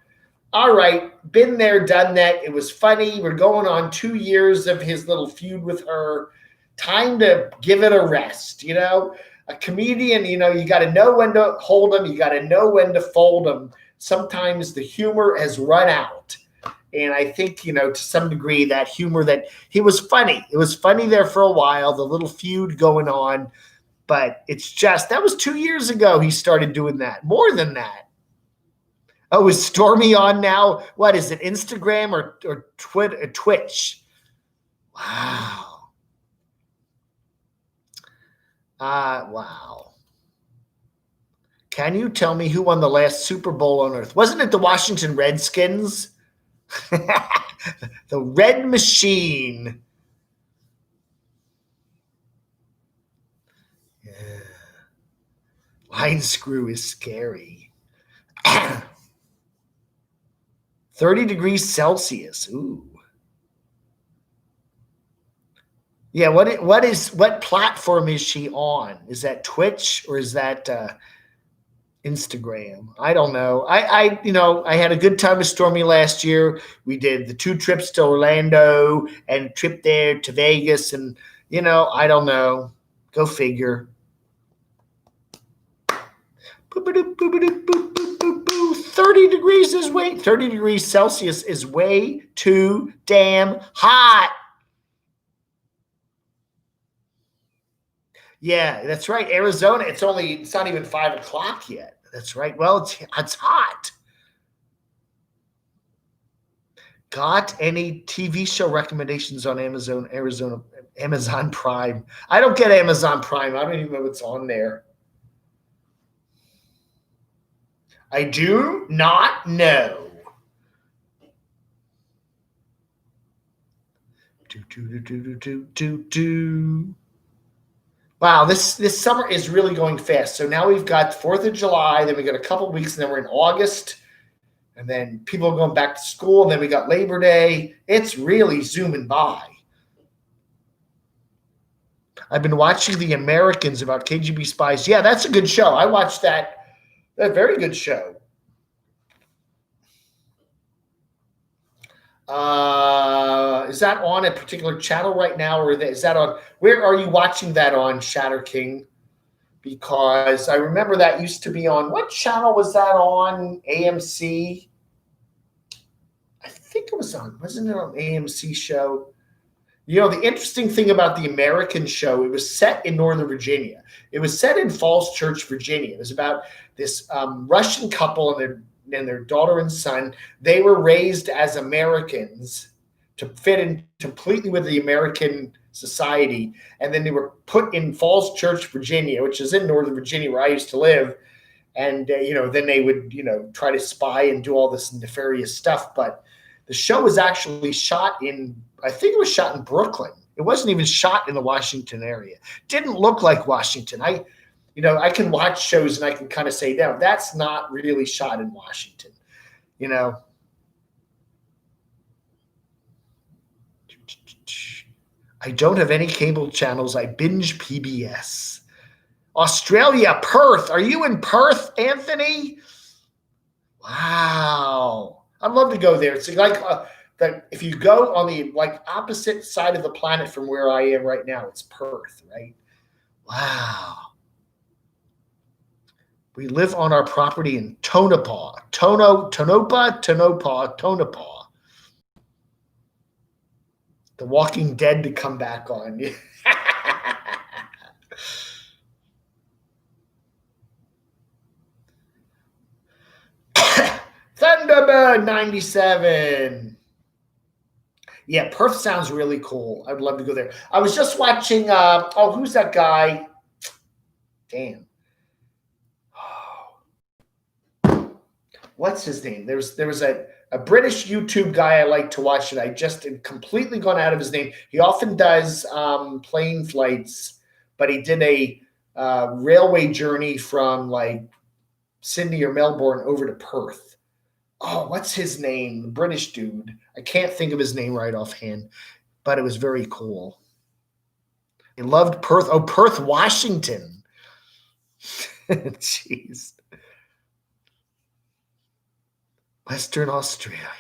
[SPEAKER 2] All right, been there, done that. It was funny. We're going on 2 years of his little feud with her. Time to give it a rest, A comedian, you got to know when to hold him. You got to know when to fold him.
[SPEAKER 1] sometimes the humor has run out. And I think, to some degree, that humor that he was funny. It was funny there for a while, the little feud going on. But it's just, that was 2 years ago he started doing that. More than that. Oh, is Stormy on now? What is it, Instagram or Twitter, Twitch? Wow. Wow. Can you tell me who won the last Super Bowl on earth? Wasn't it the Washington Redskins? The Red Machine. Yeah. Line screw is scary. 30 degrees Celsius. Ooh. Yeah, what platform is she on? Is that Twitch or is that Instagram? I don't know. I had a good time with Stormy last year. We did the 2 trips to Orlando and a trip there to Vegas, and I don't know. Go figure. 30 degrees Celsius is way too damn hot. Yeah, that's right. Arizona, it's not even 5 o'clock yet. That's right. Well, it's hot. Got any TV show recommendations on Amazon Prime? I don't get Amazon Prime. I don't even know what's on there. I do not know. Wow, this summer is really going fast. So now we've got 4th of July, then we got a couple weeks, and then we're in August, and then people are going back to school, and then we got Labor Day. It's really zooming by. I've been watching The Americans about KGB spies. Yeah, that's a good show. I watched that. That's a very good show. Is that on a particular channel right now, or is that on? Where are you watching that on, Shatter King? Because I remember that used to be on. What channel was that on? AMC. I think it was on. Wasn't it on AMC show? The interesting thing about the American show, it was set in Northern Virginia. It was set in Falls Church, Virginia. It was about this Russian couple and their daughter and son. They were raised as Americans to fit in completely with the American society. And then they were put in Falls Church, Virginia, which is in Northern Virginia where I used to live. And, then they would, try to spy and do all this nefarious stuff. But the show was actually shot I think it was shot in Brooklyn. It wasn't even shot in the Washington area. Didn't look like Washington. I can watch shows and I can kind of say, no, that's not really shot in Washington. I don't have any cable channels. I binge PBS. Australia, Perth. Are you in Perth, Anthony? Wow. I'd love to go there. It's like that. If you go on the opposite side of the planet from where I am right now, it's Perth, right? Wow. We live on our property in Tonopah. Tonopah. The Walking Dead to come back on. Thunderbird 97. Yeah, Perth sounds really cool. I'd love to go there. I was just watching, who's that guy? Damn. What's his name? There was a British YouTube guy I like to watch, and I just had completely gone out of his name. He often does plane flights, but he did a railway journey from Sydney or Melbourne over to Perth. Oh, what's his name? The British dude. I can't think of his name right offhand, but it was very cool. I loved Perth. Oh, Perth, Washington. Jeez. Western Australia.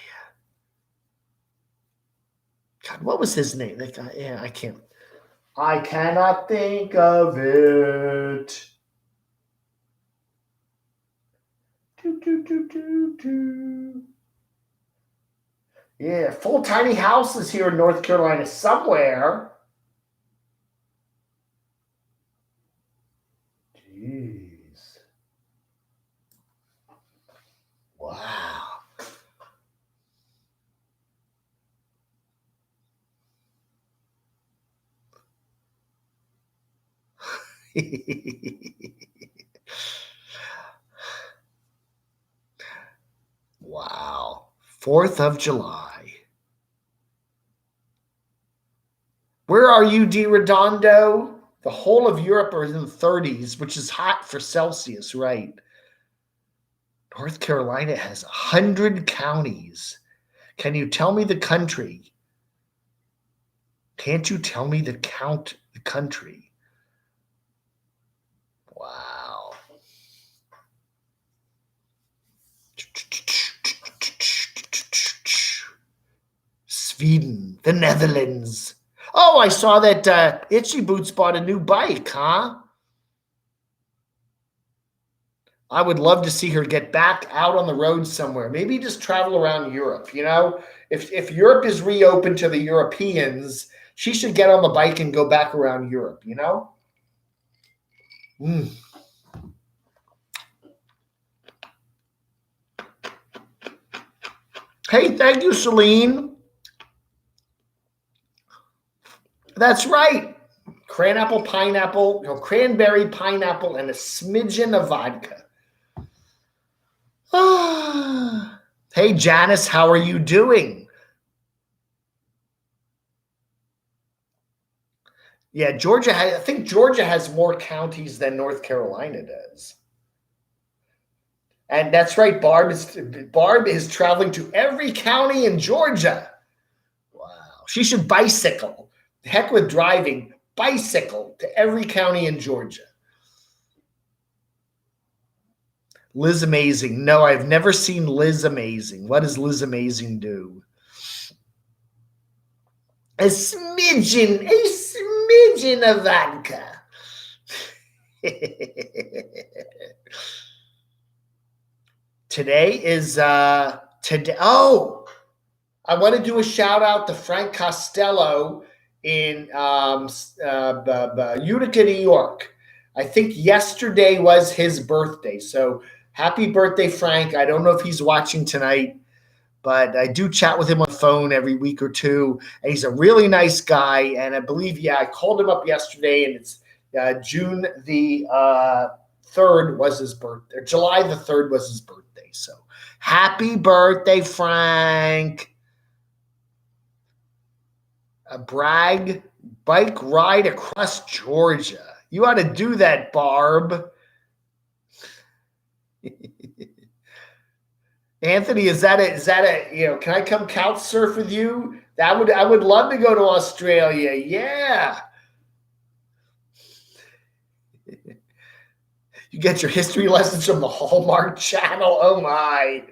[SPEAKER 1] God, what was his name? That guy. Yeah, I cannot think of it.
[SPEAKER 2] Yeah, full tiny houses here in North Carolina somewhere. Jeez. Wow. Wow. 4th of July. Where are you, Di Redondo? The whole of Europe are in the 30s, which is hot for Celsius, right? North Carolina has 100 counties. Can you tell me the country? Can't you tell me the country? Wow. Sweden, the Netherlands. Oh, I saw that Itchy Boots bought a new bike, huh? I would love to see her get back out on the road somewhere. Maybe just travel around Europe, you know? If Europe is reopened to the Europeans, she should get on the bike and go back around Europe, you know? Hey, thank you, Celine. That's right. Cranberry, pineapple, and a smidgen of vodka. Hey, Janice, how are you doing? Yeah, I think Georgia has more counties than North Carolina does. And that's right, Barb is traveling to every county in Georgia. Wow. She should bicycle. Heck with driving. Bicycle to every county in Georgia. Liz Amazing. No, I've never seen Liz Amazing. What does Liz Amazing do? A smidgen of vodka. Today is today. Oh, I want to do a shout out to Frank Costello in Utica, New York. I think yesterday was his birthday. So happy birthday, Frank. I don't know if he's watching tonight, but I do chat with him on the phone every week or two. And he's a really nice guy. And I believe, I called him up yesterday, and it's June the 3rd was his birthday. July the 3rd was his birthday. So happy birthday, Frank. A brag bike ride across Georgia. You ought to do that, Barb. Anthony, is that a, can I come couch surf with you? I would love to go to Australia. Yeah. You get your history lessons from the Hallmark Channel. Oh my.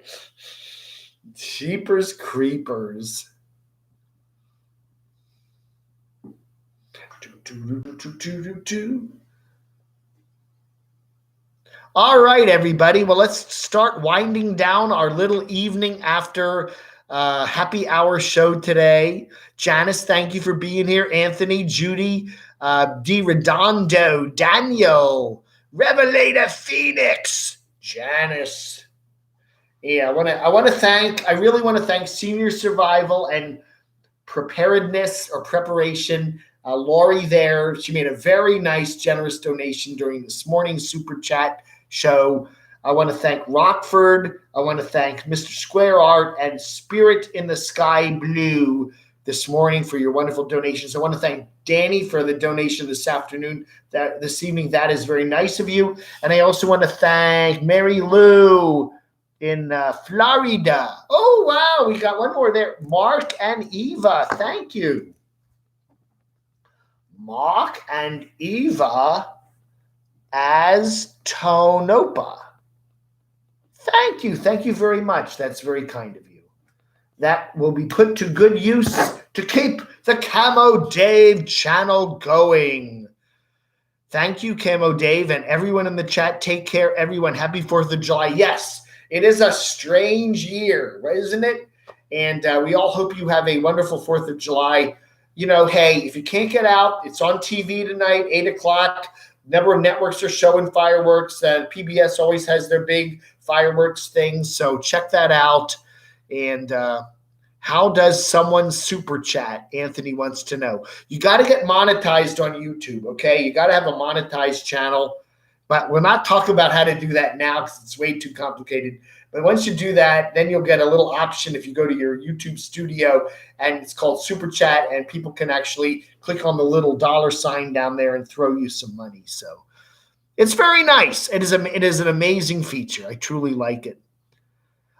[SPEAKER 2] Jeepers creepers. All right, everybody. Well, let's start winding down our little evening after happy hour show today. Janice, thank you for being here. Anthony, Judy, Di Redondo, Daniel, Revelator Phoenix, Janice. Yeah, I really want to thank Senior Survival and Preparedness or Preparation. Lori there, she made a very nice, generous donation during this morning's Super Chat show. I want to thank Rockford. I want to thank Mr. Square Art and Spirit in the Sky Blue this morning for your wonderful donations. I want to thank Danny for the donation this evening. That is very nice of you. And I also want to thank Mary Lou in Florida. Oh, wow. We got one more there. Mark and Eva. Thank you. Mark and Eva as Tonopa. Thank you. Thank you very much. That's very kind of you. That will be put to good use to keep the Camo Dave channel going. Thank you, Camo Dave, and everyone in the chat. Take care, everyone. Happy 4th of July. Yes,
[SPEAKER 1] It is a strange year, isn't it? And we all hope you have a wonderful 4th of July. You know, hey, if you can't get out, it's on TV tonight, 8 o'clock. Number of networks are showing fireworks. PBS always has their big fireworks things, so check that out. And how does someone super chat? Anthony wants to know. You got to get monetized on YouTube, okay? You got to have a monetized channel. But we're not talking about how to do that now because it's way too complicated. But once you do that, then you'll get a little option if you go to your YouTube studio, and it's called Super Chat, and people can actually click on the little dollar sign down there and throw you some money. So it's very nice. It is an amazing feature. I truly like it.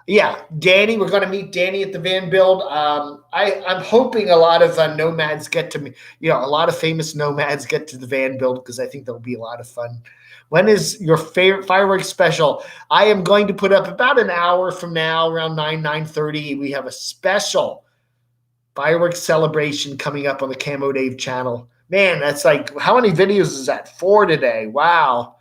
[SPEAKER 1] Yeah, Danny, we're going to meet Danny at the Van Build. I'm hoping a lot of nomads get to me. You know, a lot of famous nomads get to the Van Build because I think that'll be a lot of fun. When is your favorite fireworks special? I am going to put up about an hour from now, around 9:30. We have a special fireworks celebration coming up on the Camo Dave channel. Man, that's like, how many videos is that? 4 today. Wow.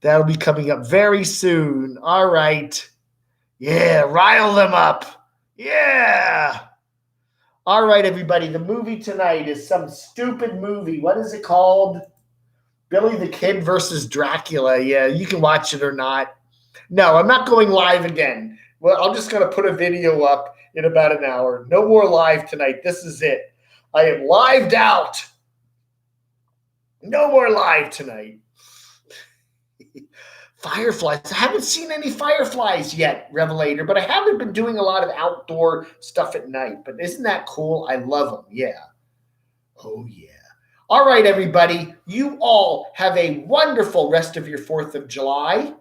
[SPEAKER 1] That'll be coming up very soon. All right. Yeah, rile them up. Yeah. All right, everybody. The movie tonight is some stupid movie. What is it called? Billy the Kid versus Dracula. Yeah, you can watch it or not. No, I'm not going live again. Well, I'm just going to put a video up in about an hour. No more live tonight. This is it. I am lived out. No more live tonight. Fireflies. I haven't seen any fireflies yet, Revelator, but I haven't been doing a lot of outdoor stuff at night. But isn't that cool? I love them. Yeah. Oh, yeah. All right, everybody. You all have a wonderful rest of your 4th of July.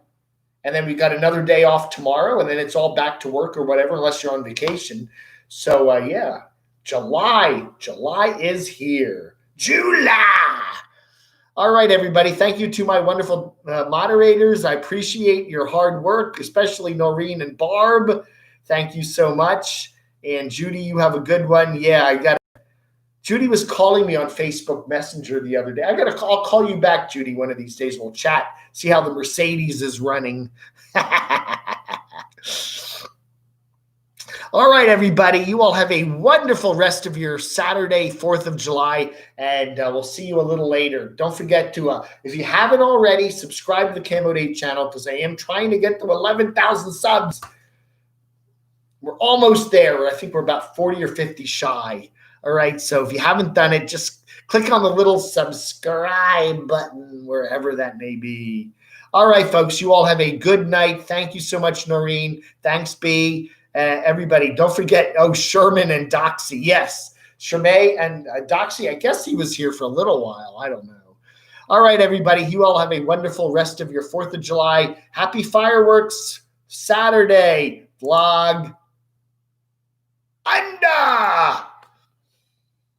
[SPEAKER 1] And then we got another day off tomorrow, and then it's all back to work or whatever, unless you're on vacation. So, yeah, July is here. July. All right, everybody. Thank you to my wonderful moderators. I appreciate your hard work, especially Noreen and Barb. Thank you so much. And Judy, you have a good one. Yeah, Judy was calling me on Facebook Messenger the other day. I'll call you back, Judy, one of these days. We'll chat, see how the Mercedes is running. All right, everybody. You all have a wonderful rest of your Saturday, 4th of July, and we'll see you a little later. Don't forget to, if you haven't already, subscribe to the Camo Dave channel because I am trying to get to 11,000 subs. We're almost there. I think we're about 40 or 50 shy. All right, so if you haven't done it, just click on the little subscribe button, wherever that may be. All right, folks, you all have a good night. Thank you so much, Noreen. Thanks, B. Everybody, don't forget, Sherman and Doxy. Yes, Sherman and Doxy, I guess he was here for a little while. I don't know. All right, everybody, you all have a wonderful rest of your 4th of July. Happy fireworks Saturday vlog. Anda!